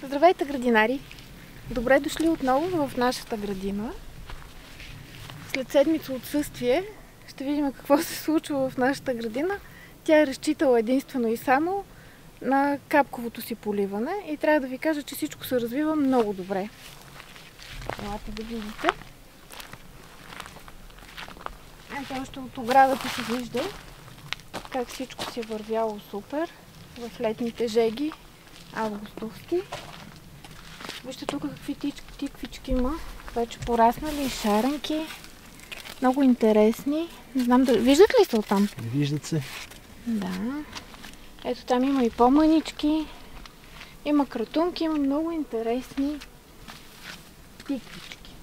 Здравейте, градинари! Добре дошли отново в нашата градина. След седмица отсъствие ще видим какво се случва в нашата градина. Тя е разчитала единствено и само на капковото си поливане и трябва да ви кажа, че всичко се развива много добре. Елате да видите. Ето още от оградата се вижда как всичко си е вървяло супер в летните жеги, августовски. Вижте тук какви тиквички има, вече пораснали, шаренки, много интересни. Не знам дали... Виждат ли се оттам? Виждат се. Да. Ето там има и по-мънички, има кратунки, има много интересни тиквички.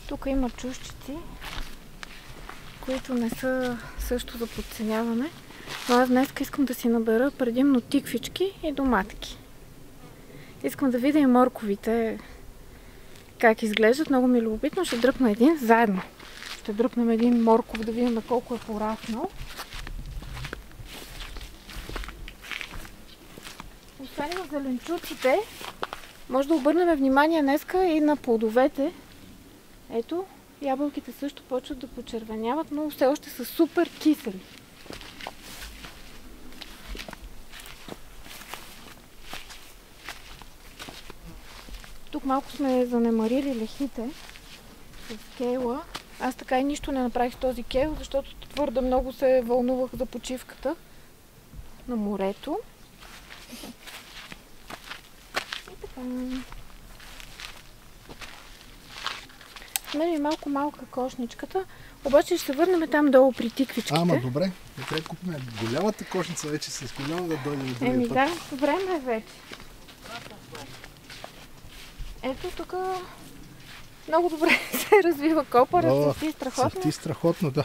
Тук има чушчици, които не са също за подценяване. Но аз днес искам да си набера предимно тиквички и доматки. Искам да видя и морковите как изглеждат. Много ми е любопитно. Ще дръпна един заедно. Ще дръпнем един морков да видим колко е пораснал. Освен на зеленчуците, може да обърнем внимание днеска и на плодовете. Ето, ябълките също почват да почервеняват, но все още са супер кисели. Тук малко сме занемарили лехите с кейла. Аз така и нищо не направих с този кейл, защото твърде много се вълнувах за почивката на морето. И така. Смели малка кошничката, обаче ще се върнем там долу при тиквичките. Ама добре, не трябва да купим голямата кошница вече с голяма да дойде до другия път. Да, време е вече. Ето тук много добре се развива копъра, цъфти страхотно. Цъфти страхотно, да.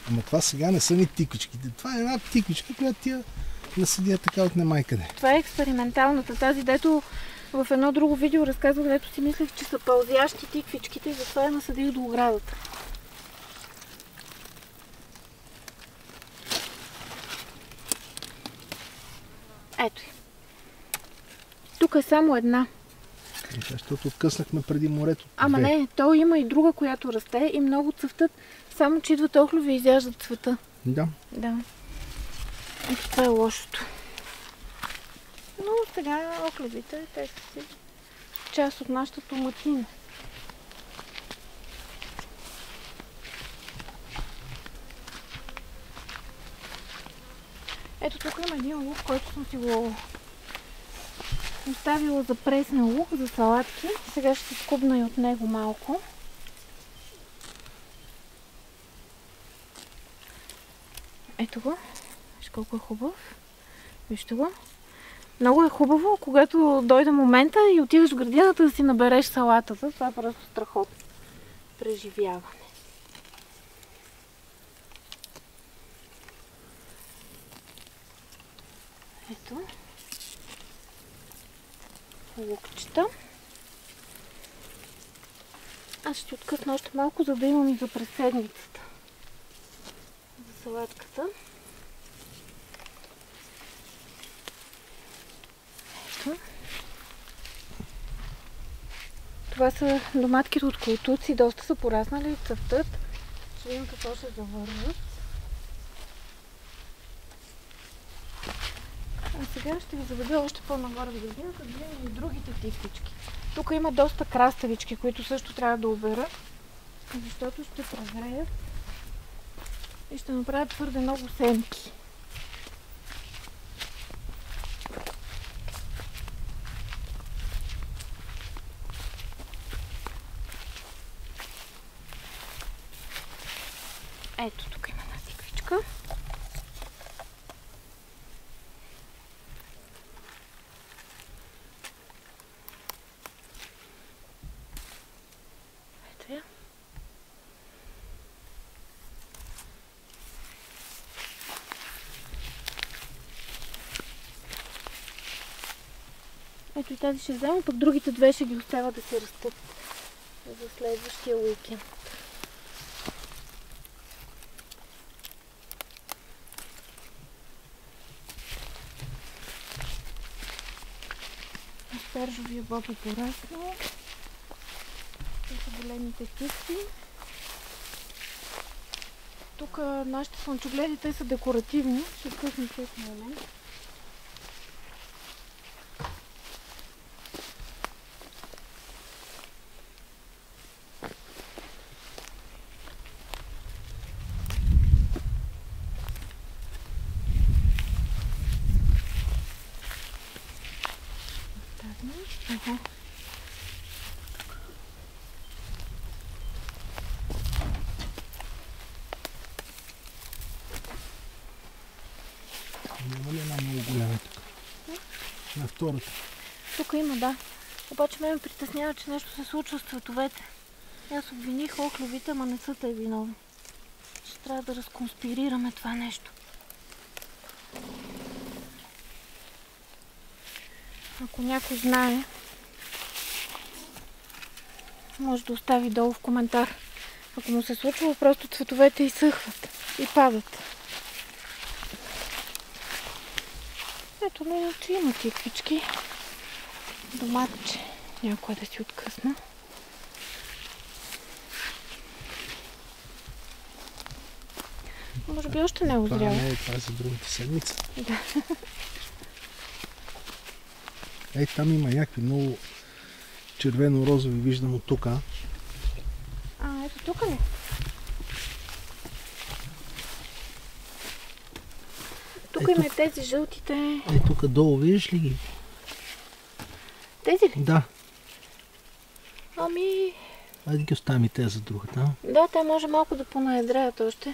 Ама това сега не са ни тиквичките. Това е една тиквичка, която тя насъдя така от немайкъде. Това е експерименталната. Тази, дето в едно друго видео разказвах, дето си мислех, че са пълзящи тиквичките и затова я насъдих до оградата. Ето я. Тук е само една. Защото откъснахме преди морето. Ама не, то има и друга, която расте и много цъфтат, само че идват охлюви и изяждат цвета. Да. Да. Ето това е лошото. Но сега охлювите, те са си част от нашата томатина. Ето тук има един лук, който съм си го оставила за пресен лук, за салатки. Сега ще скубна и от него малко. Ето го. Виж колко е хубав. Вижте го. Много е хубаво, когато дойде момента и отидеш в градината да си набереш салатата. Това е просто страхотно преживяване. Ето. Лукчета. Аз ще откъсна още малко, за да имам и за през седмицата. За салатката. Ето. Това са доматките от колтуци. Доста са пораснали, цъфтат. Ще видим какво ще завърват. А сега ще ви заведа още по-нагоре в градината, да видим и другите тиквички. Тук има доста краставички, които също трябва да обера, защото ще прогреят и ще направят твърде много семки. Ето, тук има една тиквичка. Ето я. Ето и тази ще взема, пък другите две ще ги оставя да се растат за следващия уикенд. Спержовия боб е пораснал. Това са големите тикви. Тук нашите слънчогледи, те са декоративни. Ще късна след момент. Ага. Няма ли една много голяма тук? На втората. Тук има, да. Обаче ме притеснява, че нещо се случва с цветовете. Аз обвиних охлювите, ама не са те виновни. Ще трябва да разконспирираме това нещо. Ако някой знае, може да остави долу в коментар. Ако му се случва, просто цветовете изсъхват и падат. Ето, но иначе има тиквички. Доматче. Някой да си откъсна. Може би още не е озряла. Това е за другата седмица. Да. Ей, там има някакви много червено-розови, виждам от тук. Ето тук ли? Тук има и тези жълтите. Ей, тук долу, виждаш ли ги? Тези ли? Да. Ами... Айде ги оставим и тези за другата. Да, те може малко да понаедреят още.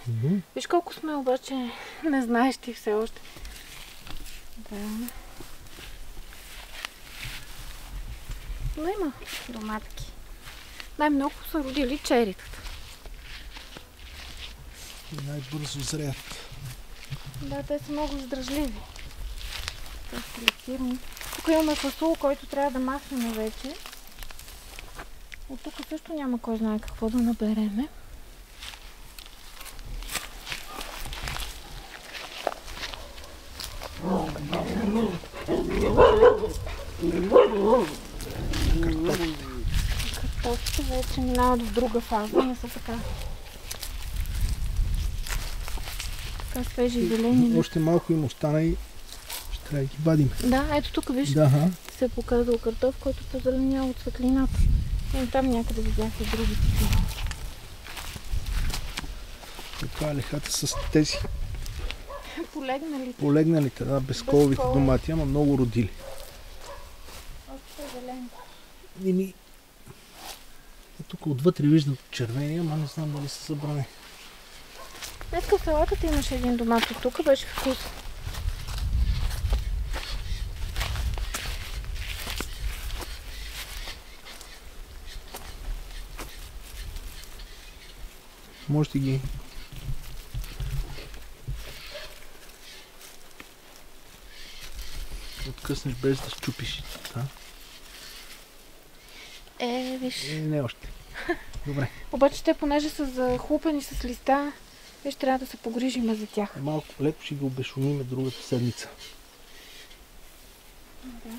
Виж колко сме, обаче не знаеш ти все още. Да. Но има доматки. Най-много са родили черитата. И най-бързо зреят. Да, те са много издръжливи. Те са селектирани. Тук имаме фасул, който трябва да махнем вече. От тук също няма кой знае какво да набереме. Картофите вече минават в друга фаза, не са така свежи и зелени. Още малко им остана и ще трябва да ги вадим. Да, ето тук виж, се е показал картоф, който позеленява от светлината. И там някъде видяха другите. Това е лехата с тези полегналите. Полегналите, да, безколовите домати, ама много родили. Още са зелени. Еми, тук отвътре виждам червени, ама не знам дали са събрани. Днеска в салатата имаше един домат от тук, беше вкусно. Може да ги откъснеш без да счупиш. Да? Виж. Не още. Добре. Обаче те, понеже са захлупени с листа, ще трябва да се погрижим за тях. Малко леко ще ги обешумиме другата седмица. Да.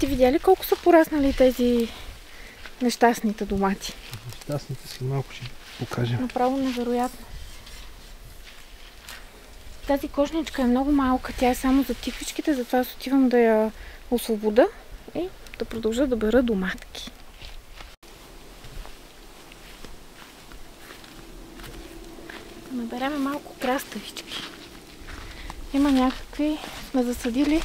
Ти видя ли колко са пораснали тези нещастните домати? Нещастните си малко ще покажем. Направо невероятно. Тази кошничка е много малка, тя е само за тиквичките, затова аз отивам да я освобода и да продължа да бера доматки. Да наберем малко краставички. Има някакви, сме засадили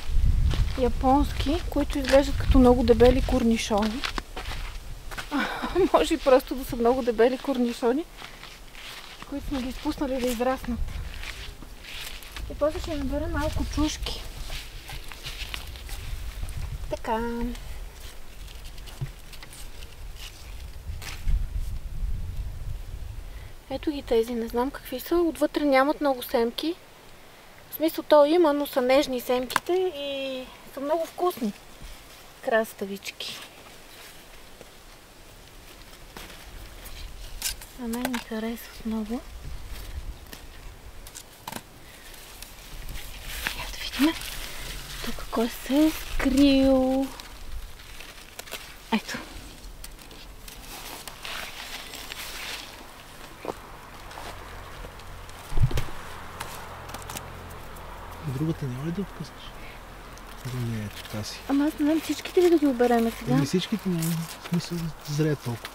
японски, които изглеждат като много дебели корнишони. Може и просто да са много дебели корнишони, които сме ги изпуснали да израснат. И после ще наберем малко чушки. Така. Ето ги тези, не знам какви са. Отвътре нямат много семки. В смисъл то има, но са нежни семките и са много вкусни. Краставички. На мен ми харесват много. Кой се е скрил? Ето. Другата няма ли да откъснеш? Да не е тази. Ама аз не знам всичките ли да ги обереме сега? Ами всичките няма смисъл да зреят толкова.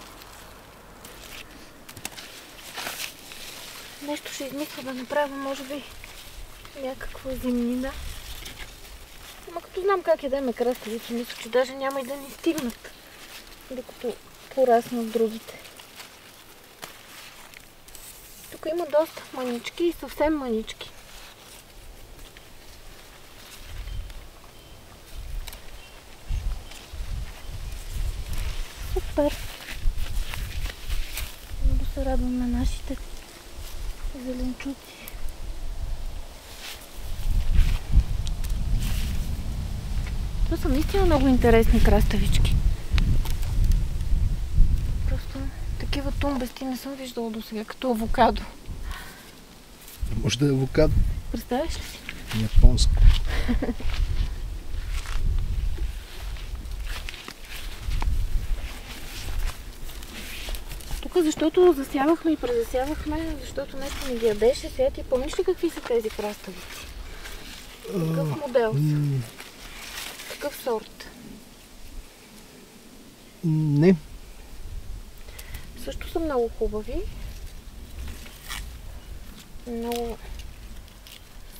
Нещо ще измисля да направя, може би някаква зимнина. Ама като знам как ядеме краставици, мисля, че даже няма и да ни стигнат, докато пораснат другите. Тук има доста мънички и съвсем мънички. Супер! Много се радвам на нашите зеленчуци. Това са наистина много интересни краставички. Просто такива тумбести не съм виждала до сега, като авокадо. Може да е авокадо. Представяш ли си? Японско. Тук защото засявахме и презасявахме, защото нещо не ги ядеше. Сега ти помниш ли какви са тези краставици? Какъв модел са? Какъв сорт? Не. Също са много хубави. Много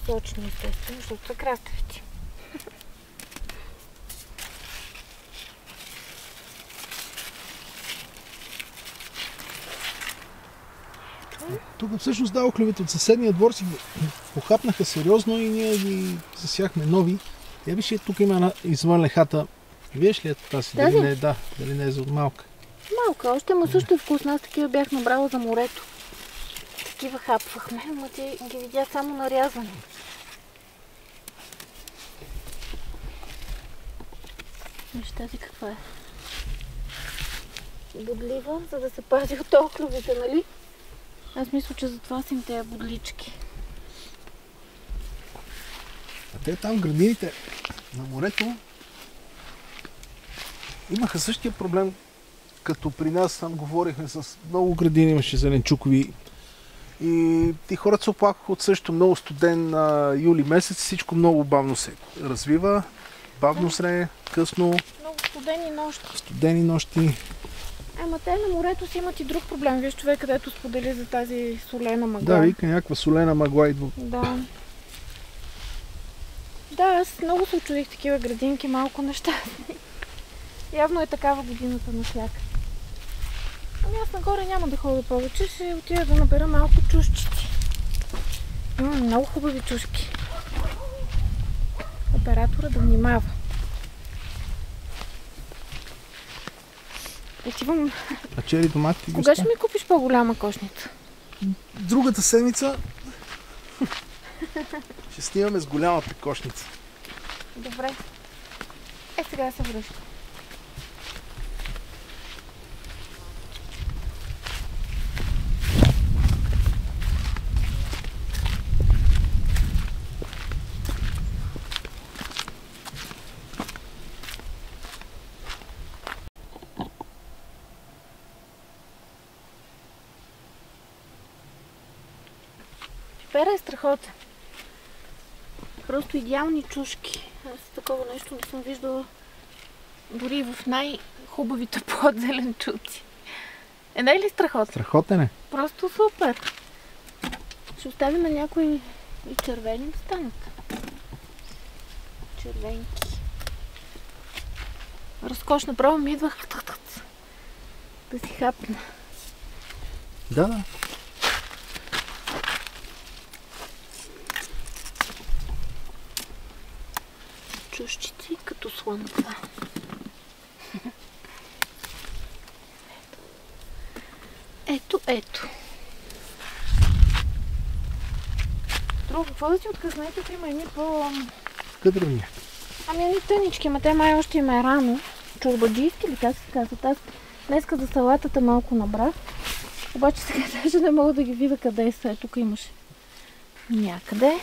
сочни, естествено, защото са краставици. Тук всъщност охлювите от съседния двор си похапнаха сериозно и ние ги засяхме нови. Я виж, тук има една извън лехата. Виж ли ето тази? Тази? Дали не е, да, дали не е за малка? Малка, още му също е вкусна. Аз такива бях набрала за морето. Такива хапвахме, ама ти ги видя само нарязани. Виж тази каква е. Бодлива, за да се пази от охлювите, нали? Аз мисля, че затова са им тези бодлички. А те там градините на морето имаха същия проблем, като при нас. Там говорихме с много градини, имаше зеленчукови. И ти хората се оплакваха от също много студен юли месец. Всичко много бавно се развива. Бавно зрее, късно. Много студени нощи. Студени нощи. Ама те на морето си имат и друг проблем. Виж човек, където сподели за тази солена мъгла. Да, вика, някаква солена мъгла идва. Да. Да, аз много се очудих такива градинки, малко нещастни. Явно е такава годината на сляг. Ами аз нагоре няма да ходя повече, ще отида да набера малко чушчици. Имам много хубави чушки. Оператора да внимава. Отивам... А чери домати? Кога ще ми купиш по-голяма кошница? Другата седмица ще снимаме с голямата кошница. Добре. Сега се връщам. Пипера е страхотен. Просто идеални чушки. Аз такова нещо не съм виждала дори и в най-хубавите плод-зеленчуци. Не е ли страхотен? Страхотен е. Просто супер. Ще оставим някои и червени да станат. Червенки. Разкошно. Право ми идвах да си хапна. Да. Чушчици като слънца. Ето. Друго, какво да си откъсна? Ето има едни Къдровни. Ами едни тънички, ма те май още им е рано. Чорбаджийски ли как се казват? Аз днеска за салатата малко набрах. Обаче сега даже не мога да ги видя къде са. Тук имаше някъде.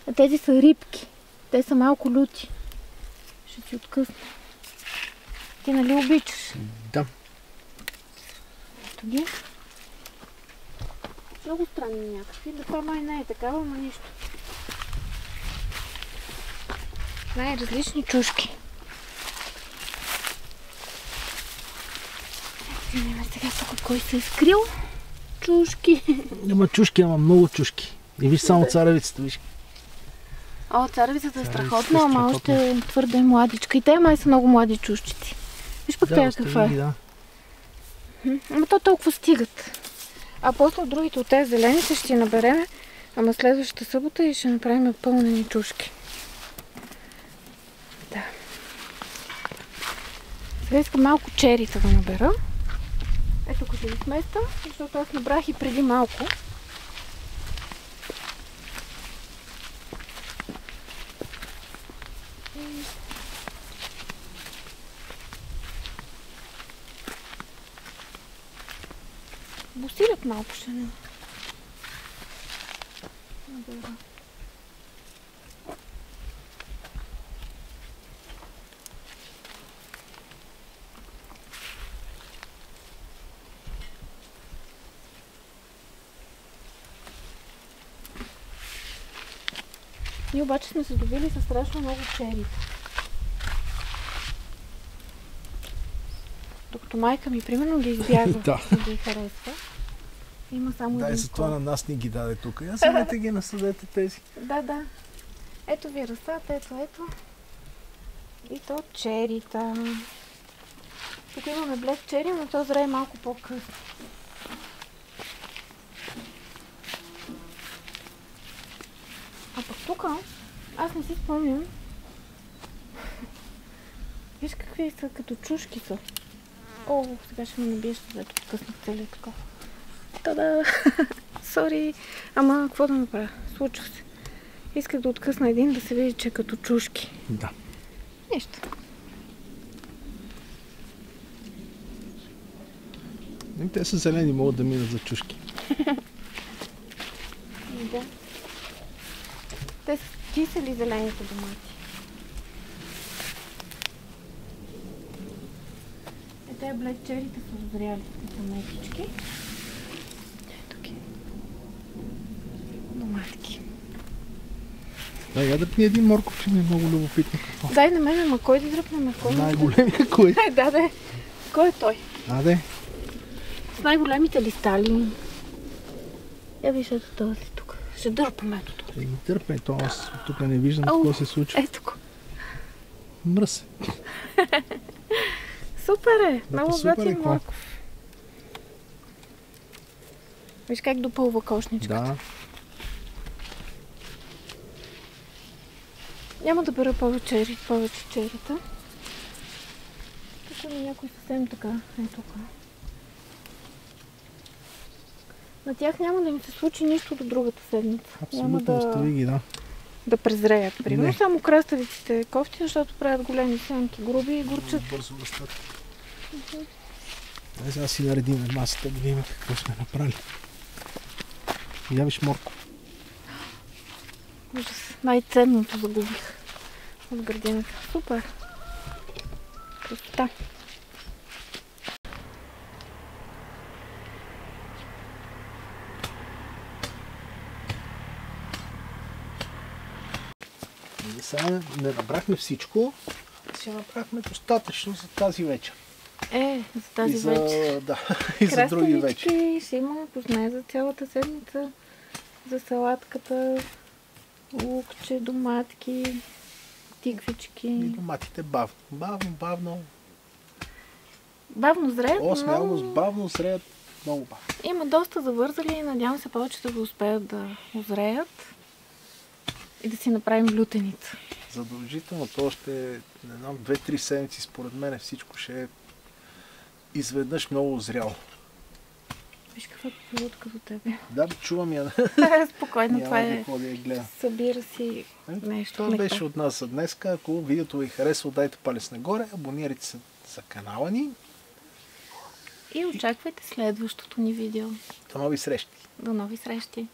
А тези са рибки. Те са малко люти. Ще си откъсна. Ти нали обичаш? Да. Ето ги. Много странни някакви. Да, това май не е такава, ама нищо. Най-различни чушки. Видим сега тук кой се е скрил. Чушки. Има чушки, ама много чушки. И виж само царевицата, виж. О, царевицата е страхотна, ама още е твърде младичка. И те май са много млади чушчици. Виж пък тя каква е. Да. Ама то толкова стигат. А после от другите от тези зелените ще набереме, ама следващата събота и ще направим пълнени чушки. Да. Сега искам малко черита да набера. Ето тук ще ги сместам, защото аз набрах и преди малко. Бусират малко ще не. Набера. Ние обаче сме се добили със страшно много черита. Докато майка ми, примерно, ги избягва, Да. да ги харесва. Има само Да, и един затова кол. на нас ни ги даде тук. Я вземете ги, насъдете тези. Да, да. Ето ви растат, ето. И то черита. Тук имаме блек чери, но то зрее малко по-късно. А пък тук, аз не си спомням. Виж какви са, като чушки са. О, сега ще ме набиеш, защото откъснах целият такова. Та-да! Сори! Ама, какво да направя? Случва се. Исках да откъсна един, да се види, че е като чушки. Да. Нищо. Те са зелени, могат да минат за чушки. Да. Те са кисели зелените домати. Те блек черите са озряли, те са мекички. Ето ги. Доматки. Да, я дръпни един морков, че ми е много любопитно какво. Дай на мен, ама кой да дръпнем? Най-големия кой? Да, да. Кой е той? Аде. С най-големите листали. Я виж, ето този тук. Ще дърпаме ето това. Ги дърпне, то аз тук не виждам Ау, какво се случва. Ето го. Мръс. Супер е! Да, Много супер е, готин какво? морков. Виж как допълва кошничката. Да. Няма да бера повече черита. Тук има някой съвсем така. Ето тук. На тях няма да ми се случи нищо до другата седмица. Няма Абсолютно, остави ги, да. да презреят. Примерно Не. само краставиците кофти, защото правят големи сянки, груби и горчат. Бързо растат. Дай сега си наредим масата, да видим какво сме направили. Я виж морков. Ужас. Най-ценното загубих от градината. Супер. Красота. Ние сега не набрахме всичко, си направихме достатъчно за тази вечер. За тази И за, вечер. да, и за други вечер. Краставички ще има, познай за цялата седмица. За салатката, лукче, доматки, тиквички. И доматите бавно. Бавно. Бавно зреят, Смелост, но бавно зреят. Много бавно. има доста завързали и надявам се повече да успеят да озреят и да си направим лютеница. Задължително, то още, не знам, 2-3 седмици според мен всичко ще е изведнъж много зряло. Виж каква пилотка до тебе. Да, чувам я. Спокойно, това Няма е. да ходя и гледам. Събира си нещо. Това беше от нас за днес. Ако видеото ви харесва, дайте палец нагоре, абонирайте се за канала ни. И очаквайте следващото ни видео. До нови срещи! До нови срещи!